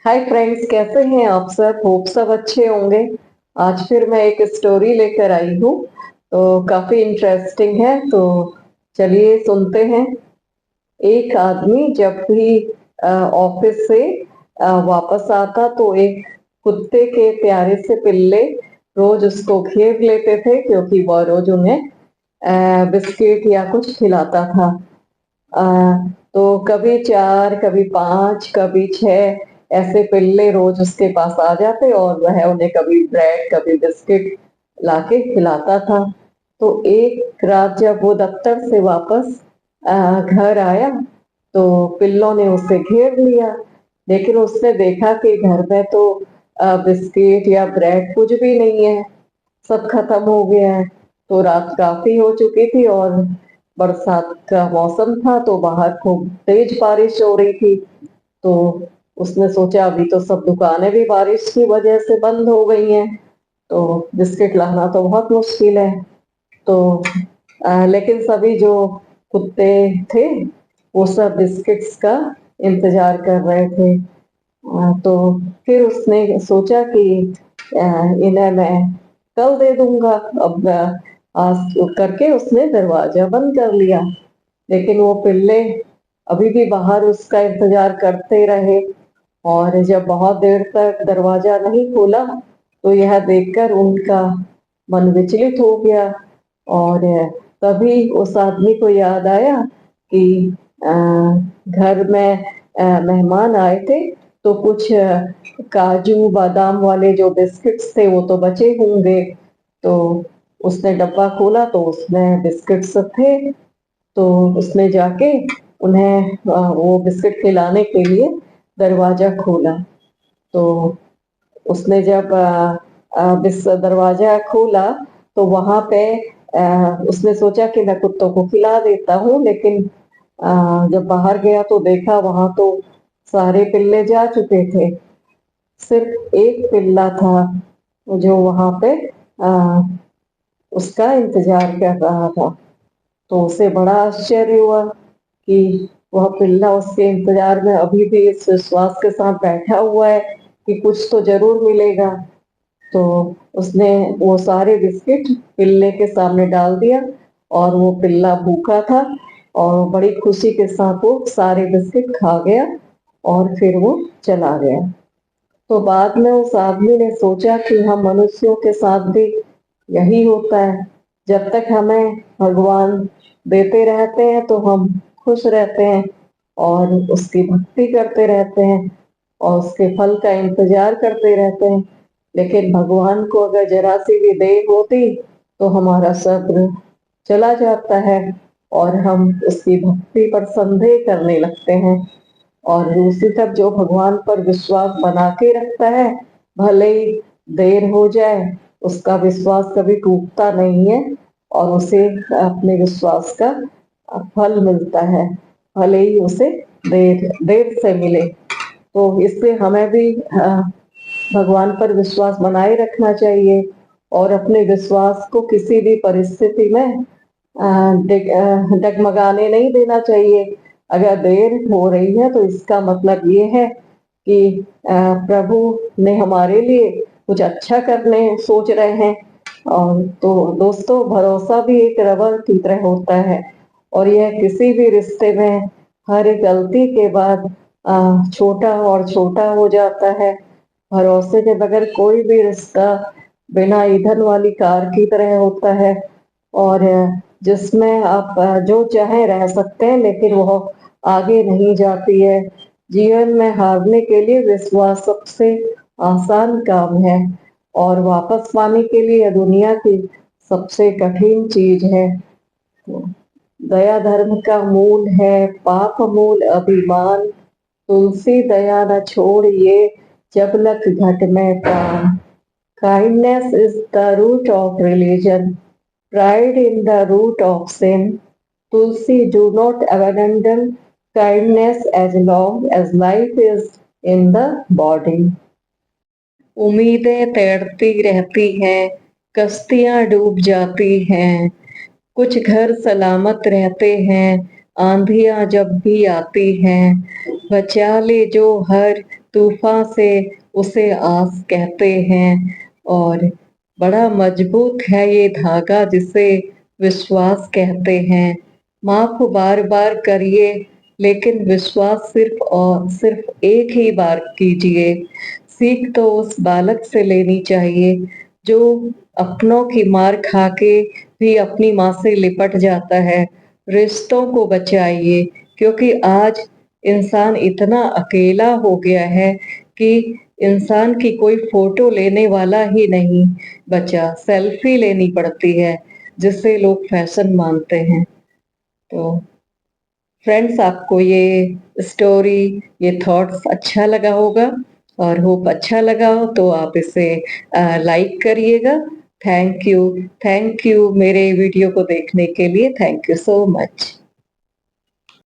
Hi friends, कैसे हैं आप सब? होप सब अच्छे होंगे। आज फिर मैं एक स्टोरी लेकर आई हूँ, तो काफी इंटरेस्टिंग है। तो चलिए सुनते हैं। एक आदमी जब भी ऑफिस से वापस आता तो एक कुत्ते के प्यारे से पिल्ले रोज उसको घेर लेते थे, क्योंकि वह रोज उन्हें बिस्किट या कुछ खिलाता था। आ, तो कभी 4, कभी 5, कभी 6 ऐसे पिल्ले रोज उसके पास आ जाते और वह उन्हें कभी ब्रेड कभी बिस्किट लाके खिलाता था। तो एक रात जब वो दफ्तर से वापस घर आया तो पिल्लों ने उसे घेर लिया। लेकिन उसने देखा कि घर में तो बिस्किट या ब्रेड कुछ भी नहीं है, सब खत्म हो गया है। तो रात काफी हो चुकी थी और बरसात का मौसम था, तो बाहर खूब तेज बारिश हो रही थी। तो उसने सोचा अभी तो सब दुकानें भी बारिश की वजह से बंद हो गई हैं, तो बिस्किट लाना तो बहुत मुश्किल है। तो लेकिन सभी जो कुत्ते थे वो सब बिस्किट्स का इंतजार कर रहे थे। तो फिर उसने सोचा कि इन्हें मैं कल दे दूंगा। अब आज करके उसने दरवाजा बंद कर लिया। लेकिन वो पिल्ले अभी भी बाहर उसका इंतजार करते रहे, और जब बहुत देर तक दरवाजा नहीं खोला तो यह देखकर उनका मन विचलित हो गया। और तभी उस आदमी को याद आया कि अ, घर में मेहमान आए थे, तो कुछ काजू बादाम वाले जो बिस्किट्स थे वो तो बचे होंगे। तो उसने डब्बा खोला तो उसमें बिस्किट्स थे। तो उसने जाके उन्हें वो बिस्किट खिलाने के लिए दरवाजा खोला। तो उसने जब दरवाजा खोला तो वहां पे उसने सोचा कि मैं कुत्तों को खिला देता हूँ। लेकिन जब बाहर गया तो देखा वहां तो सारे पिल्ले जा चुके थे। सिर्फ एक पिल्ला था जो वहां पे आ, उसका इंतजार कर रहा था। तो उसे बड़ा आश्चर्य हुआ कि वह पिल्ला उसके इंतजार में अभी भी इस विश्वास के साथ बैठा हुआ है कि कुछ तो जरूर मिलेगा। तो उसने वो सारे बिस्किट पिल्ले के सामने डाल दिया, और वो पिल्ला भूखा था और बड़ी खुशी के साथ वो सारे बिस्किट खा गया और फिर वो चला गया। तो बाद में उस आदमी ने सोचा कि हम मनुष्यों के साथ भी यही होता है। जब तक हमें भगवान देते रहते हैं तो हम खुश रहते हैं और उसकी भक्ति करते रहते हैं और उसके फल का इंतजार करते रहते हैं। लेकिन भगवान को अगर जरा सी भी देर होती तो हमारा सब्र चला जाता है और हम उसकी भक्ति पर संदेह करने लगते हैं। और दूसरी तरफ जो भगवान पर विश्वास बना के रखता है, भले ही देर हो जाए, उसका विश्वास कभी टूटता नहीं है और उसे अपने विश्वास का फल मिलता है, भले ही उसे देर देर से मिले। तो इससे हमें भी भगवान पर विश्वास बनाए रखना चाहिए और अपने विश्वास को किसी भी परिस्थिति में डगमगाने नहीं देना चाहिए। अगर देर हो रही है तो इसका मतलब ये है कि प्रभु ने हमारे लिए कुछ अच्छा करने सोच रहे हैं। और तो दोस्तों, भरोसा भी एक रबर की तरह होता है, और यह किसी भी रिश्ते में हर एक गलती के बाद छोटा और छोटा हो जाता है। भरोसे के बगैर कोई भी रिश्ता बिना ईंधन वाली कार की तरह होता है, और जिसमें आप जो चाहे रह सकते हैं लेकिन वो आगे नहीं जाती है। जीवन में हारने के लिए विश्वास सबसे आसान काम है, और वापस पाने के लिए यह दुनिया की सबसे कठिन चीज है। दया धर्म का मूल है, पाप मूल अभिमान। तुलसी दया न छोड़िए, जब लख घट में प्राण। Kindness is the root of religion, pride in the root of sin. Tulsi, do not abandon kindness as long as life is in the body. उम्मीदें तैरती रहती हैं, कश्तियां डूब जाती हैं, कुछ घर सलामत रहते हैं, आंधियां जब भी आती हैं। बचा ले जो हर तूफान से उसे आस कहते हैं और बड़ा मजबूत है ये धागा जिसे विश्वास कहते हैं। माफ बार-बार करिए लेकिन विश्वास सिर्फ एक ही बार कीजिए। सीख तो उस बालक से लेनी चाहिए जो अपनों की मार खा के भी अपनी माँ से लिपट जाता है। रिश्तों को बचाइए क्योंकि आज इंसान इतना अकेला हो गया है कि इंसान की कोई फोटो लेने वाला ही नहीं बचा, सेल्फी लेनी पड़ती है जिसे लोग फैशन मानते हैं। तो फ्रेंड्स, आपको ये स्टोरी, ये थॉट्स अच्छा लगा होगा और होप अच्छा लगा हो तो आप इसे लाइक करिएगा। थैंक यू मेरे वीडियो को देखने के लिए। Thank you so much.